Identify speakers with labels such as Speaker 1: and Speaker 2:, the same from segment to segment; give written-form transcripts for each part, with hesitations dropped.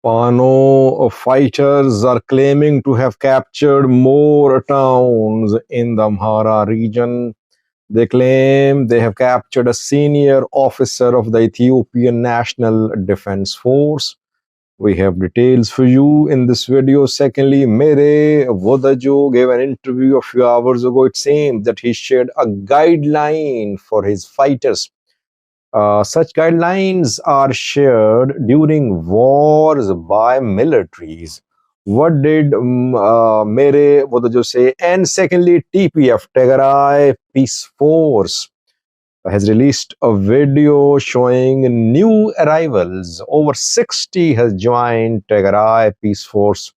Speaker 1: Fano fighters are claiming to have captured more towns in the Amhara region. They claim they have captured a senior officer of the Ethiopian National Defense Force. We have details for you in this video. Secondly, Mihret Wodajo gave an interview a few hours ago. It seems that he shared a guideline for his fighters. Such guidelines are shared during wars by militaries. What did Mihret Wodajo say? And secondly, TPF, Tigray Peace Force, has released a video showing new arrivals. Over 60 has joined Tigray Peace Force.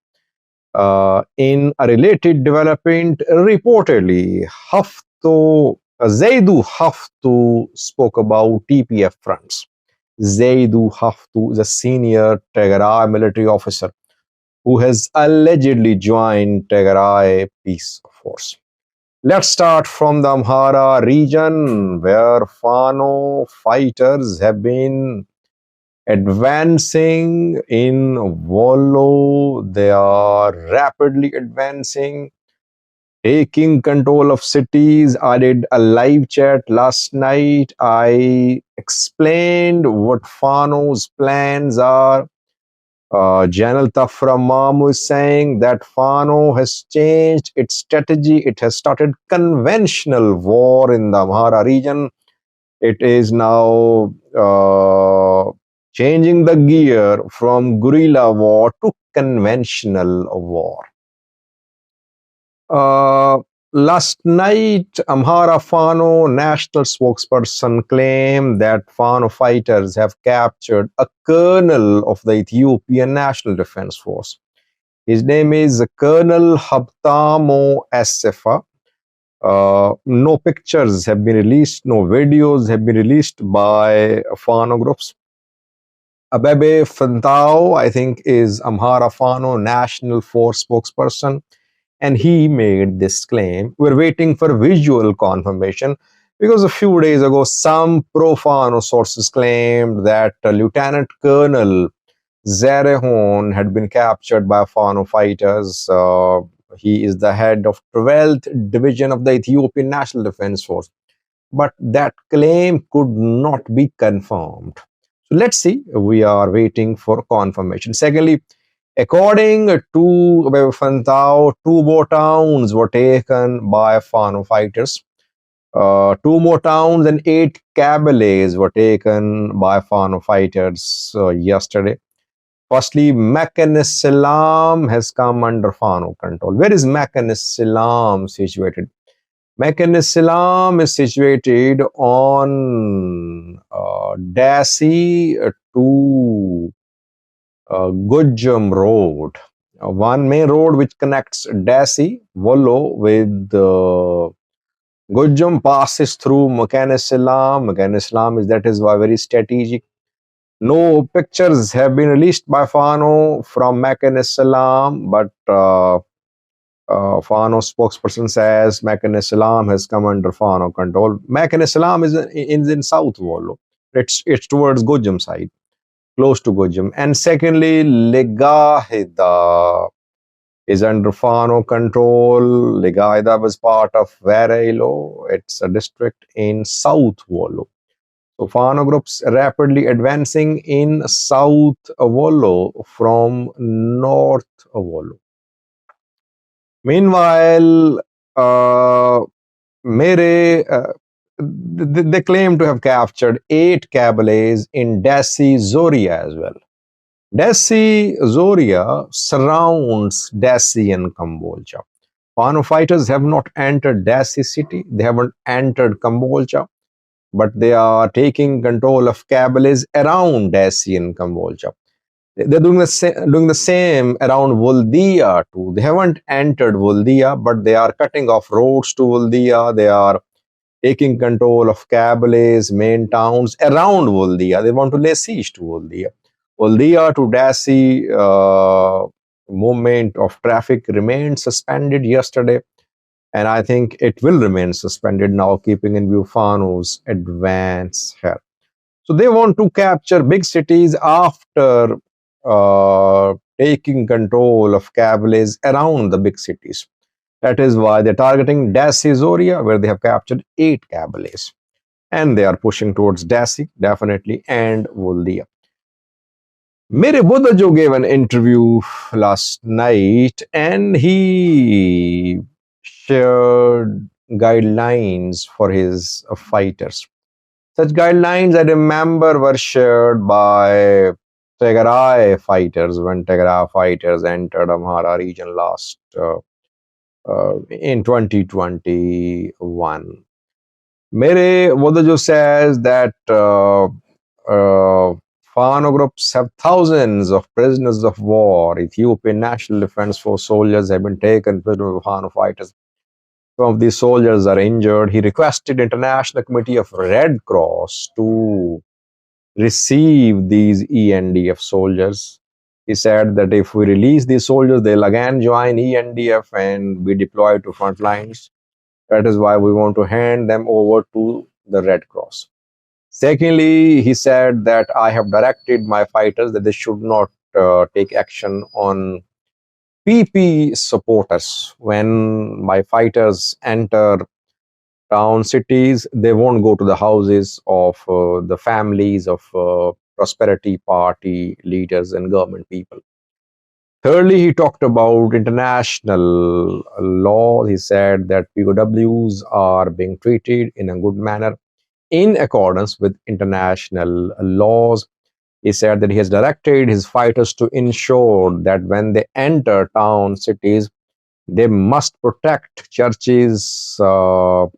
Speaker 1: In a related development, reportedly, Zaidu Haftu spoke about TPF fronts. Zaidu Haftu is a senior Tigray military officer who has allegedly joined Tigray Peace Force. Let's start from the Amhara region, where Fano fighters have been advancing in Wollo. They are rapidly advancing, taking control of cities. I did a live chat last night. I explained what Fano's plans are. General Tafra Mamu is saying that Fano has changed its strategy. It has started conventional war in the Amhara region. It is now changing the gear from guerrilla war to conventional war. Last night, Amhara Fano national spokesperson claimed that Fano fighters have captured a colonel of the Ethiopian National Defense Force. His name is Colonel Habtamo Assefa. No pictures have been released, no videos have been released by Fano groups. Abebe Fantao, I think, is Amhara Fano National Force spokesperson, and he made this claim. We're waiting for visual confirmation because a few days ago, some pro-Fano sources claimed that Lieutenant Colonel Zerehon had been captured by Fano fighters. He is the head of 12th Division of the Ethiopian National Defense Force. But that claim could not be confirmed. So let's see. We are waiting for confirmation. Secondly, according to Fantao, 2 more towns were taken by Fano fighters. 2 more towns and 8 cabales were taken by Fano fighters yesterday. Firstly, Mekane-Selam has come under Fano control. Where is Mekane-Selam situated? Mekane-Selam is situated on Dasi to Gujam Road. One main road which connects Dasi, Wollo with Gujam passes through Mekane-Selam. Mekane-Selam is very strategic. No pictures have been released by Fano from Mekane-Selam, but Fano spokesperson says Mekane-Selam has come under Fano control. Mekane-Selam is in South Wollo. It's towards Gujam side, close to Gujam. And secondly, Legahida is under Fano control. Legahida was part of Vareilo. It's a district in South Wollo. So Fano groups rapidly advancing in South Wollo from North Wollo. Meanwhile, they claim to have captured 8 cabales in Dasi Zoria as well. Dasi Zoria surrounds Dasi and Kambolcha. Fano fighters have not entered Dasi city. They haven't entered Kambolcha, but they are taking control of cabales around Dasi and Kambolcha. They're doing the same around Woldia too. They haven't entered Woldia, but they are cutting off roads to Woldia. They are taking control of cabales, main towns around Woldia. They want to lay siege to Woldia. Woldia to Dasi movement of traffic remained suspended yesterday, and I think it will remain suspended now, keeping in view Fano's advance here. So they want to capture big cities after taking control of cavalries around the big cities. That is why they're targeting Dassi Zoria, where they have captured 8 cavalries. And they are pushing towards Dassi, definitely, and Woldia. Mihret Wodajo gave an interview last night and he shared guidelines for his fighters. Such guidelines, I remember, were shared by Tigray fighters when Tigray fighters entered Amhara region last in 2021. Mihret Wodajo says that Fano groups have thousands of prisoners of war. Ethiopian National Defense Force soldiers have been taken prisoner by Fano fighters. Some of these soldiers are injured. He requested International Committee of Red Cross to receive these ENDF soldiers. He said that if we release these soldiers, they'll again join ENDF and be deployed to front lines. That is why we want to hand them over to the Red Cross. Secondly, he said that I have directed my fighters that they should not take action on PP supporters. When my fighters enter town cities, they won't go to the houses of the families of Prosperity Party leaders and government people. Thirdly, he talked about international law. He said that POWs are being treated in a good manner in accordance with international laws. He said that he has directed his fighters to ensure that when they enter town cities, they must protect churches,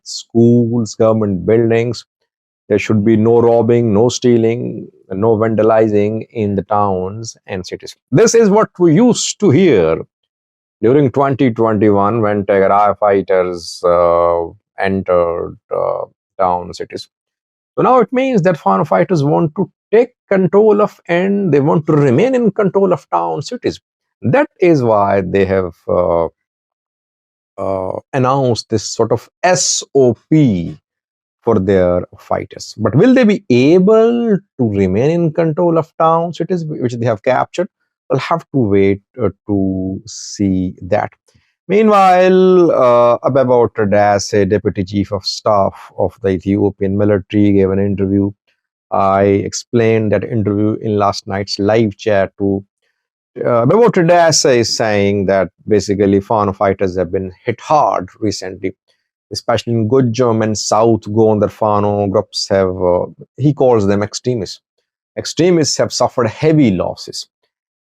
Speaker 1: schools, government buildings. There should be no robbing, no stealing, no vandalizing in the towns and cities. This is what we used to hear during 2021 when Tigray fighters entered town cities. So now it means that foreign fighters want to take control of and they want to remain in control of town cities. That is why they have announced this sort of SOP for their fighters. But will they be able to remain in control of town cities which they have captured? We'll have to wait to see that. Meanwhile, Abeba Tadas, a deputy chief of staff of the Ethiopian military, gave an interview. I explained that interview in last night's live chat to Abeba Tadas is saying that basically foreign fighters have been hit hard recently, especially in Gujum and South Gondar Fano groups have, he calls them extremists. Extremists have suffered heavy losses.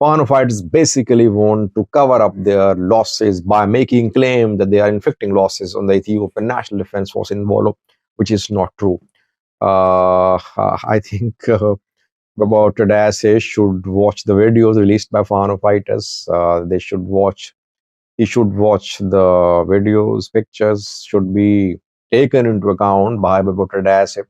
Speaker 1: Fano fighters basically want to cover up their losses by making claim that they are inflicting losses on the Ethiopian National Defense Force in Wollo, which is not true. I think about Tadase should watch the videos released by Fano fighters. They should watch. He should watch the videos. Pictures should be taken into account by Abeba Tadase.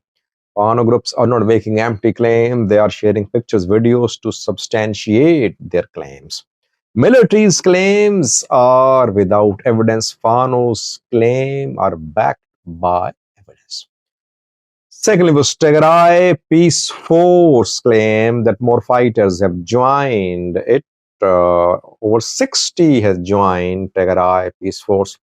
Speaker 1: Fano groups are not making empty claims. They are sharing pictures, videos to substantiate their claims. Military's claims are without evidence. Fano's claims are backed by evidence. Secondly, was Tigray Peace Force claim that more fighters have joined it. Over 60 has joined Tigray Peace Force.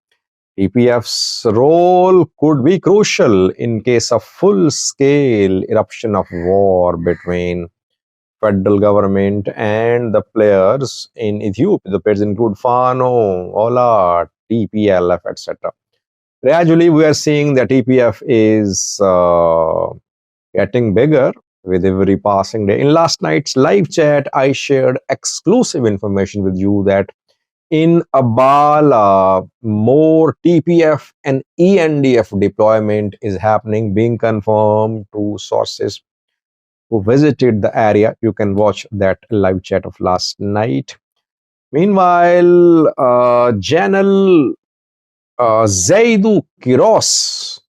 Speaker 1: TPF's role could be crucial in case of full-scale eruption of war between federal government and the players in Ethiopia. The players include Fano, Ola, TPLF, etc. Gradually, we are seeing that TPF is getting bigger with every passing day. In last night's live chat, I shared exclusive information with you that in Abala, more TPF and ENDF deployment is happening, being confirmed to sources who visited the area. You can watch that live chat of last night. Meanwhile, General Zaidu Kiros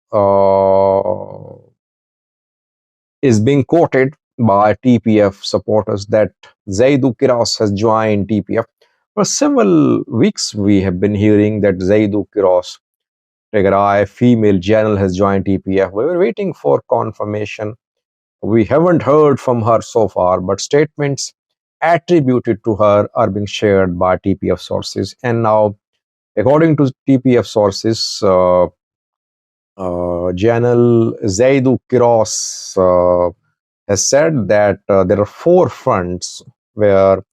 Speaker 1: is being quoted by TPF supporters that Zaidu Kiros has joined TPF. For several weeks, we have been hearing that Zaidu Kiros, Tigray female general, has joined TPF. We were waiting for confirmation. We haven't heard from her so far, but statements attributed to her are being shared by TPF sources. And now, according to TPF sources, General Zaidu Kiros has said that there are 4 fronts where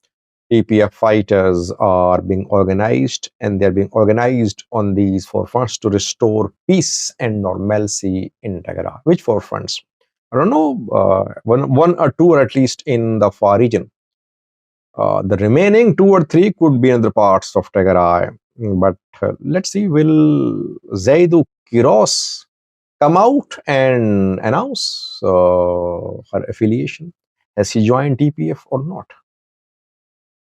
Speaker 1: TPF fighters are being organized, and they're being organized on these 4 fronts to restore peace and normalcy in Tigray. Which 4 fronts? I don't know, one or two, or at least in the far region. The remaining 2 or 3 could be in the parts of Tigray. But let's see, will Zaidu Kiros come out and announce her affiliation? Has she joined TPF or not?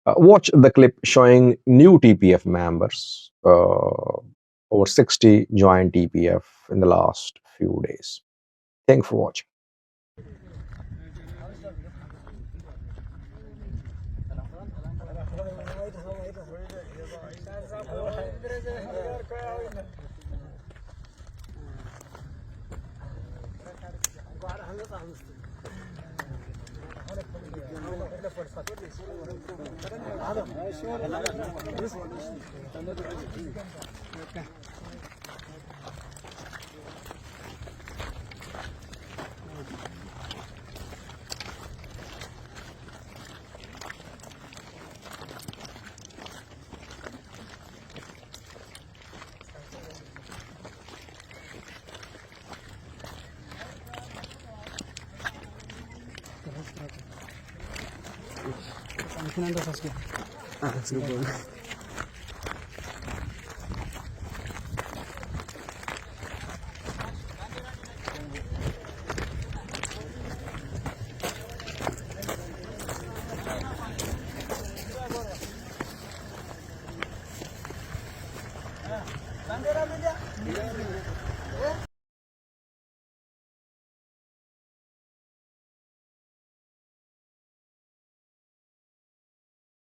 Speaker 1: Watch the clip showing new TPF members. Over 60 joined TPF in the last few days. Thanks for watching.